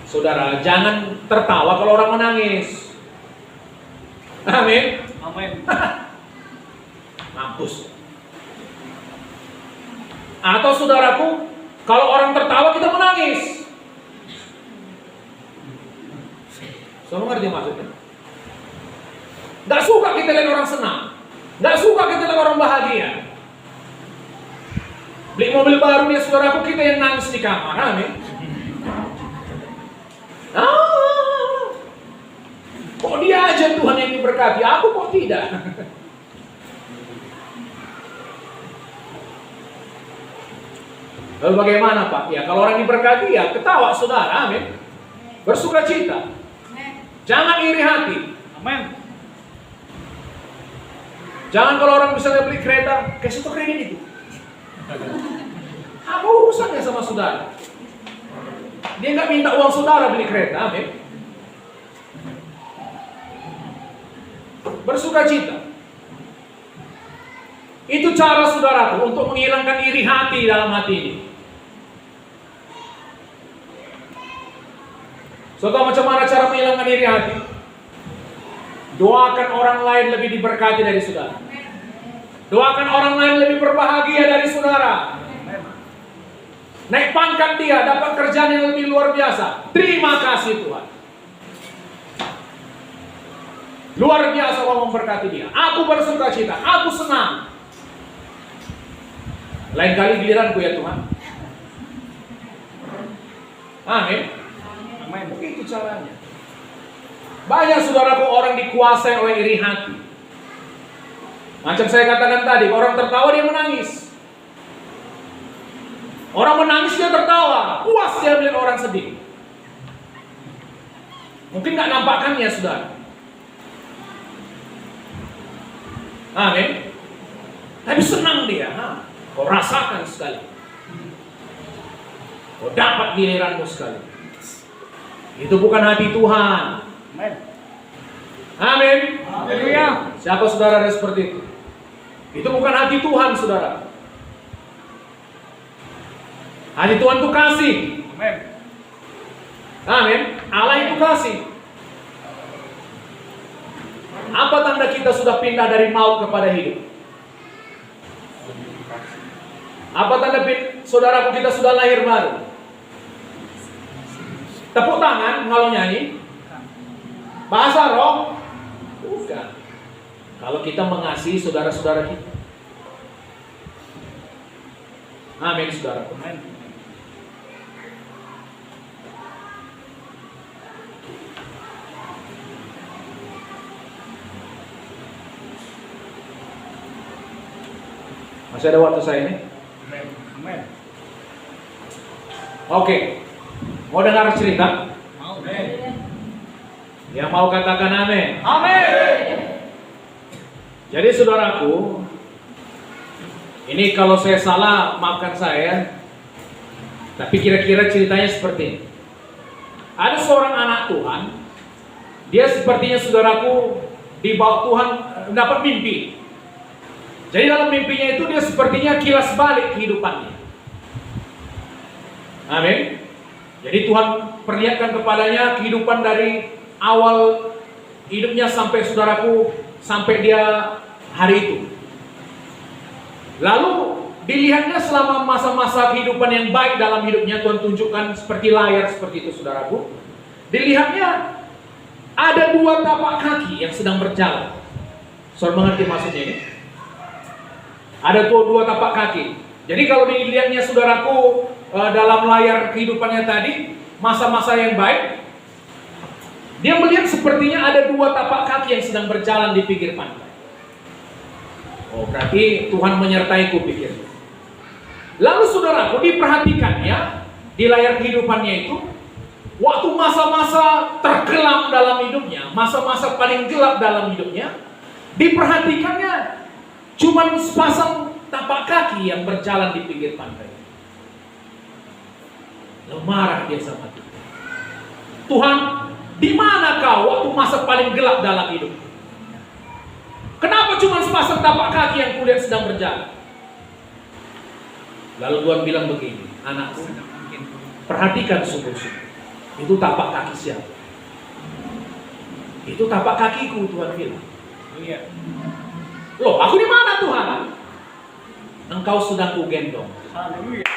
Saudara, jangan tertawa kalau orang menangis. Amin. Amin. Mampus. Atau saudaraku, kalau orang tertawa kita menangis. Saudara ngerti maksudnya? Gak suka kita lihat orang senang. Gak suka kita lihat orang bahagia. Beli mobil baru ya saudaraku, kita yang nangis di kamar. Amin. Kok dia aja Tuhan yang diberkati, aku kok tidak? Lalu bagaimana Pak? Ya kalau orang diberkati ya ketawa saudara, amin. Bersuka cita. Jangan iri hati. Amin. Jangan kalau orang misalnya beli kereta, kasih tuh kredit itu. Apa urusannya sama saudara? Dia nggak minta uang saudara beli kereta, amin. Bersuka cita. Itu cara saudaraku untuk menghilangkan iri hati dalam hati ini. Saudara, macam mana cara menghilangkan iri hati? Doakan orang lain lebih diberkati dari saudara. Doakan orang lain lebih berbahagia dari saudara. Naik pangkat dia, dapat kerjaan yang lebih luar biasa. Terima kasih Tuhan. Luar biasa Allah memberkati dia. Aku bersuka cita, aku senang. Lain kali giliranku ya Tuhan. Amin. Amin. Begitu caranya. Banyak saudaraku orang dikuasai oleh iri hati. Macam saya katakan tadi, orang tertawa dia menangis. Orang menangis dia tertawa, puas dia melihat orang sedih. Mungkin nggak nampakkannya saudara. Amin. Tapi senang dia. Kau rasakan sekali. Kau dapat giliranmu sekali. Itu bukan hati Tuhan. Amin. Amin. Haleluya. Siapa saudara ada seperti itu? Itu bukan hati Tuhan saudara. Hati Tuhan itu kasih. Amin. Amin. Allah itu kasih. Apa tanda kita sudah pindah dari maut kepada hidup? Apa tanda saudaraku kita sudah lahir baru? Tepuk tangan kalau nyanyi. Bahasa roh? Bukan. Kalau kita mengasihi saudara-saudara kita. Amin saudara. Amin. Masih ada waktu saya ini? Amin. Oke. Mau dengar cerita? Mau. Yang mau katakan amin. Amin. Jadi saudaraku, ini kalau saya salah maafkan saya. Tapi kira-kira ceritanya seperti ini. Ada seorang anak Tuhan, dia sepertinya saudaraku dibawa Tuhan mendapat mimpi. Jadi dalam mimpinya itu dia sepertinya kilas balik kehidupannya. Amin. Jadi Tuhan perlihatkan kepadanya kehidupan dari awal hidupnya sampai saudaraku, sampai dia hari itu. Lalu dilihatnya selama masa-masa kehidupan yang baik dalam hidupnya, Tuhan tunjukkan seperti layar seperti itu saudaraku. Dilihatnya ada 2 tapak kaki yang sedang berjalan. Saudara mengerti maksudnya ini? Ada 2 tapak kaki. Jadi kalau dilihatnya saudaraku dalam layar kehidupannya tadi, masa-masa yang baik, dia melihat sepertinya ada 2 tapak kaki yang sedang berjalan di pinggir pantai. Oh, berarti Tuhan menyertaiku, pikir. Lalu saudaraku diperhatikannya di layar kehidupannya itu, waktu masa-masa terkelam dalam hidupnya, masa-masa paling gelap dalam hidupnya, diperhatikannya cuma sepasang tapak kaki yang berjalan di pinggir pantai. Lalu marah dia sama Tuhan. Tuhan, di mana kau waktu masa paling gelap dalam hidup? Kenapa cuma sepasang tapak kaki yang kulihat sedang berjalan? Lalu Tuhan bilang begini, anakku, perhatikan sungguh-sungguh. Itu tapak kaki siapa? Itu tapak kakiku, Tuhan bilang. Loh, aku di mana Tuhan? Engkau sedang kugendong. Haleluya.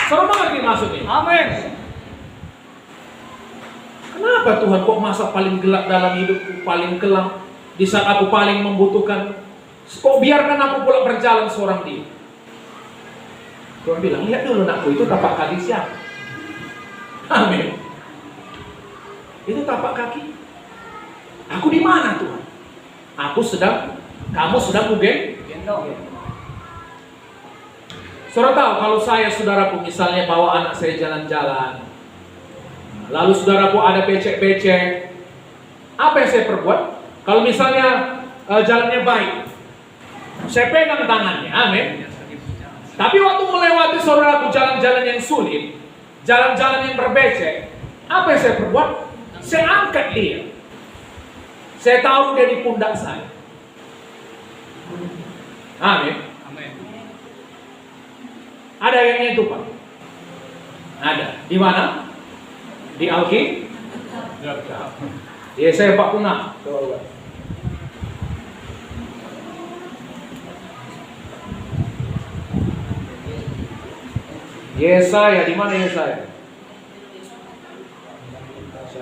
Saudara mengerti maksudnya? Amin. Kenapa Tuhan kok masa paling gelap dalam hidupku, paling kelam, di saat aku paling membutuhkan, kok biarkan aku pula berjalan seorang diri? Tuhan bilang, lihat dulu anakku, itu tapak kaki siapa? Amin. Itu tapak kaki. Aku di mana Tuhan? Kamu sedang kugendong. Saudara tahu kalau saya, saudaraku, misalnya bawa anak saya jalan-jalan, lalu saudaraku ada becek-becek, apa yang saya perbuat? Kalau misalnya jalannya baik, saya pegang tangannya, amin. Tapi waktu melewati saudaraku jalan-jalan yang sulit, jalan-jalan yang berbecek, apa yang saya perbuat? Saya angkat dia. Saya tahu dia di pundak saya. Amin. Ada ayatnya itu Pak? Ada. Di mana? Di Alkitab. Di Yesaya 46. Yesaya, di mana Yesaya?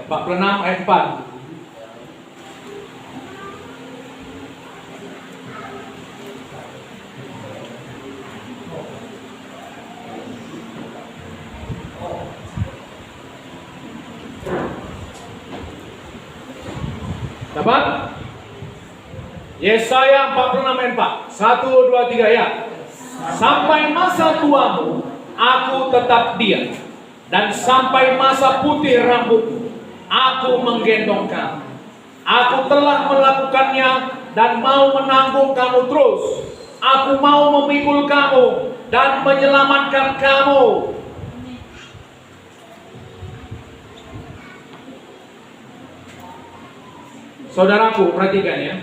46 ayat 4. Dapat? Yesaya 46 ayat 4. 1, 2, 3 ya. Sampai masa tuamu aku tetap diam, dan sampai masa putih rambutmu aku menggendong kamu. Aku telah melakukannya dan mau menanggung kamu terus. Aku mau memikul kamu dan menyelamatkan kamu. Saudaraku, perhatikan ya.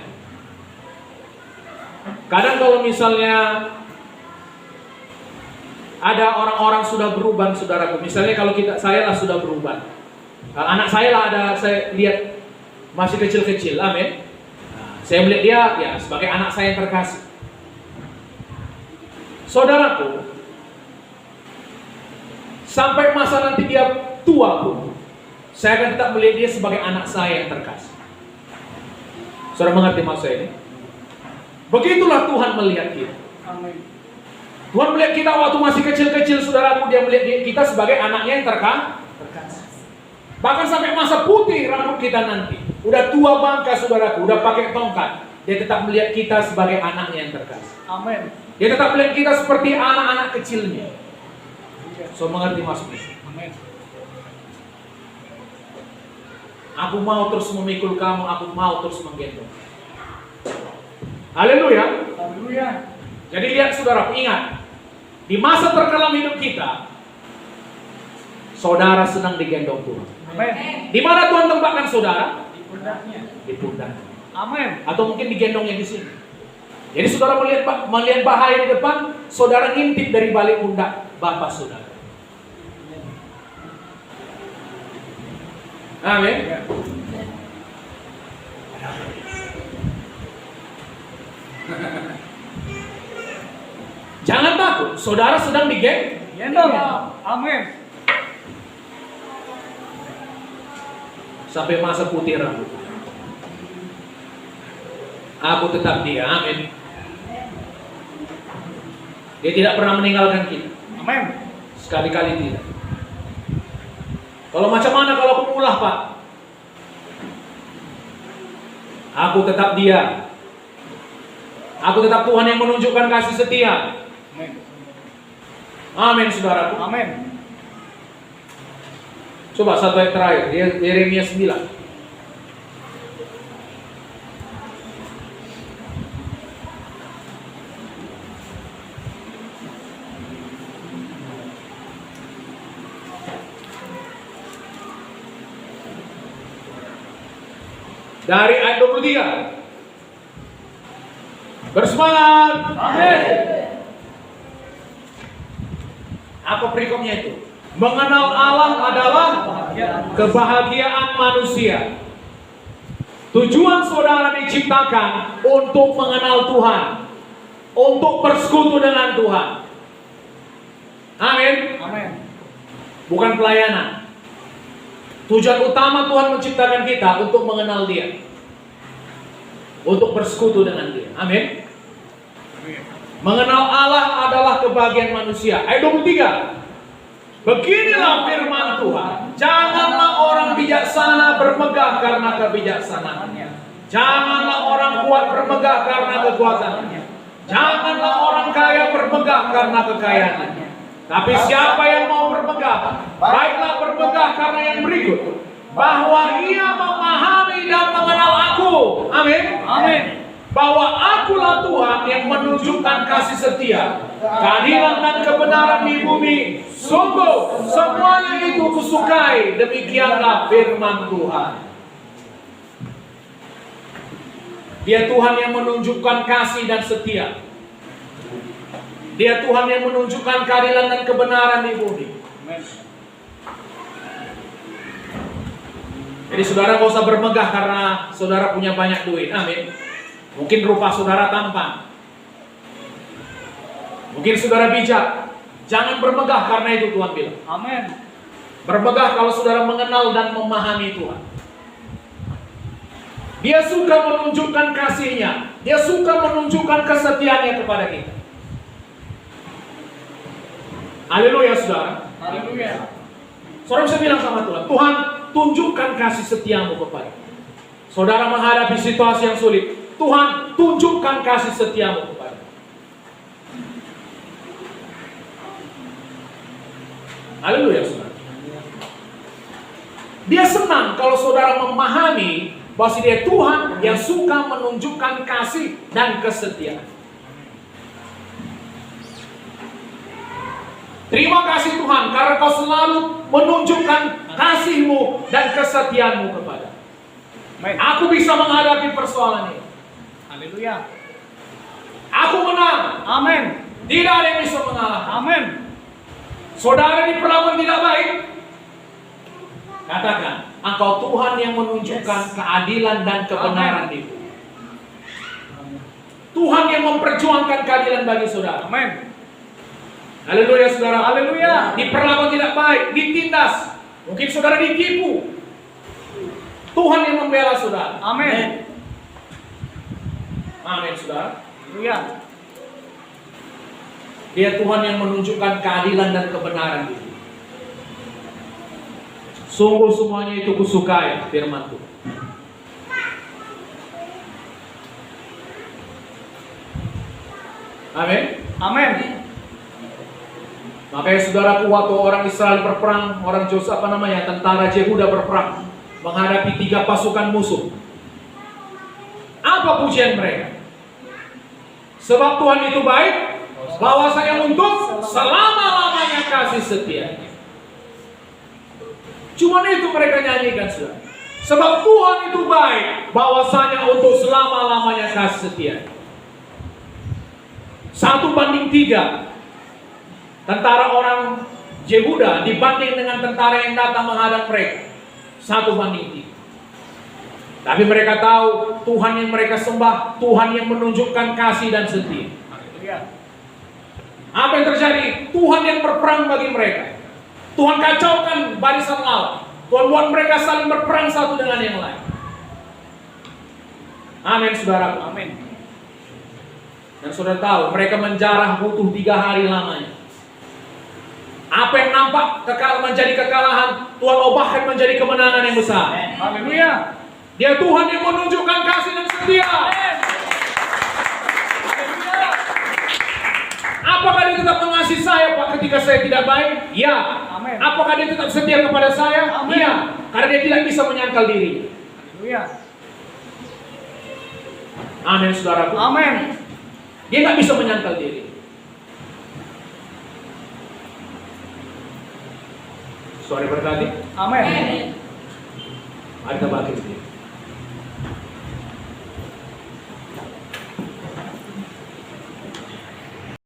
Kadang kalau misalnya ada orang-orang sudah berubah, saudaraku. Misalnya kalau saya lah sudah berubah. Anak saya lah saya lihat masih kecil-kecil, amin. Saya melihat dia ya sebagai anak saya yang terkasih. Saudaraku, sampai masa nanti dia tua pun, saya akan tetap melihat dia sebagai anak saya yang terkasih. Saudara mengerti maksud ini? Begitulah Tuhan melihat kita. Amin. Tuhan melihat kita waktu masih kecil-kecil, saudaraku, dia melihat kita sebagai anaknya yang terkasih. Bahkan sampai masa putih rambut kita nanti, udah tua bangka, saudaraku, udah pakai tongkat, dia tetap melihat kita sebagai anaknya yang terkasih. Amin. Dia tetap melihat kita seperti anak-anak kecilnya. So mengerti maksudnya? Amin. Aku mau terus memikul kamu, aku mau terus menggendong. Haleluya. Haleluya. Jadi lihat saudara, ingat, di masa terkelam hidup kita, saudara sedang digendong Tuhan. Amin. Di mana Tuhan tempatkan saudara? Di pundaknya. Di pundaknya. Amin. Atau mungkin digendongnya di sini. Jadi saudara melihat bahaya di depan, saudara ngintip dari balik pundak Bapak saudara. Amin. Jangan takut, saudara sedang digendong. Amin. Sampai masa putih rambut. Aku tetap dia, amin. Dia tidak pernah meninggalkan kita. Amin. Sekali-kali tidak. Kalau macam mana kalau aku ulah, Pak? Aku tetap dia. Aku tetap Tuhan yang menunjukkan kasih setia. Amin. Amin, saudaraku. Amin. Coba satu ayat terakhir, Yeremia 9. Dari ayat 23. Bersemangat. Amin. Apa perikopnya itu? Mengenal Allah adalah kebahagiaan manusia. Tujuan saudara diciptakan untuk mengenal Tuhan, untuk bersekutu dengan Tuhan. Amin. Amin. Bukan pelayanan. Tujuan utama Tuhan menciptakan kita untuk mengenal Dia, untuk bersekutu dengan Dia. Amin. Mengenal Allah adalah kebahagiaan manusia. Ayat 23. Beginilah firman Tuhan. Janganlah orang bijaksana bermegah karena kebijaksanaannya. Janganlah orang kuat bermegah karena kekuatannya. Janganlah orang kaya bermegah karena kekayaannya. Tapi siapa yang mau bermegah, baiklah bermegah karena yang berikut, bahwa ia memahami dan mengenal aku. Amin. Amin. Bahwa akulah Tuhan yang menunjukkan kasih setia, keadilan dan kebenaran di bumi. Sungguh semuanya itu kusukai. Demikianlah firman Tuhan. Dia Tuhan yang menunjukkan kasih dan setia. Dia Tuhan yang menunjukkan keadilan dan kebenaran di bumi. Jadi saudara gak usah bermegah karena saudara punya banyak duit. Amin. Mungkin rupa saudara tampan. Mungkin saudara bijak. Jangan bermegah karena itu Tuhan bilang. Amin. Bermegah kalau saudara mengenal dan memahami Tuhan. Dia suka menunjukkan kasih-Nya. Dia suka menunjukkan kesetiaannya kepada kita. Haleluya, saudara. Haleluya. Saudara bisa bilang sama Tuhan, Tuhan tunjukkan kasih setiamu kepada. Saudara menghadapi situasi yang sulit, Tuhan tunjukkan kasih setiamu kepada. Haleluya, saudara. Dia senang kalau saudara memahami bahwa dia Tuhan yang suka menunjukkan kasih dan kesetiaan. Terima kasih Tuhan karena kau selalu menunjukkan kasih-Mu dan kesetiaan-Mu kepada. Aku bisa menghadapi persoalan ini. Haleluya. Aku menang. Amin. Tidak ada yang bisa mengalah. Amin. Saudara diperlakukan tidak baik, katakan, Engkau Tuhan yang menunjukkan keadilan dan kebenaran di bumi. Tuhan yang memperjuangkan keadilan bagi saudara. Amin. Haleluya, saudara. Haleluya. Diperlakukan tidak baik, ditindas. Mungkin saudara ditipu. Tuhan yang membela saudara. Amin. Amin, saudara. Haleluya. Dia Tuhan yang menunjukkan keadilan dan kebenaran itu. Sungguh semuanya itu kusukai, firman Tuhan. Amin. Amin. Makanya saudaraku, waktu orang Israel berperang, tentara Yehuda berperang menghadapi 3 pasukan musuh. Apa pujian mereka? Sebab Tuhan itu baik, bahwasanya untuk selama-lamanya kasih setia. Cuma itu mereka nyanyikan, saudara. Sebab Tuhan itu baik, bahwasanya untuk selama-lamanya kasih setia. 1:3. Tentara orang Yehuda dibanding dengan tentara yang datang menghadap mereka. 1:3. Tapi mereka tahu Tuhan yang mereka sembah, Tuhan yang menunjukkan kasih dan setia. Apa yang terjadi? Tuhan yang berperang bagi mereka. Tuhan kacaukan barisan lawan. Tuhan buat mereka saling berperang satu dengan yang lain. Amin, saudara. Amin. Dan saudara tahu, mereka menjarah butuh 3 hari lamanya. Apa yang nampak menjadi kekalahan, Tuhan ubahkan menjadi kemenangan yang besar. Haleluya. Dia Tuhan yang menunjukkan kasih dan setia. Apakah dia tetap mengasihi saya Pak ketika saya tidak baik? Ya. Amin. Apakah dia tetap setia kepada saya? Amin. Iya. Karena dia tidak bisa menyangkal diri. Haleluya. Amin, saudaraku. Amin. Dia nggak bisa menyangkal diri. Suara berkati. Amin. Mari kita bangkit.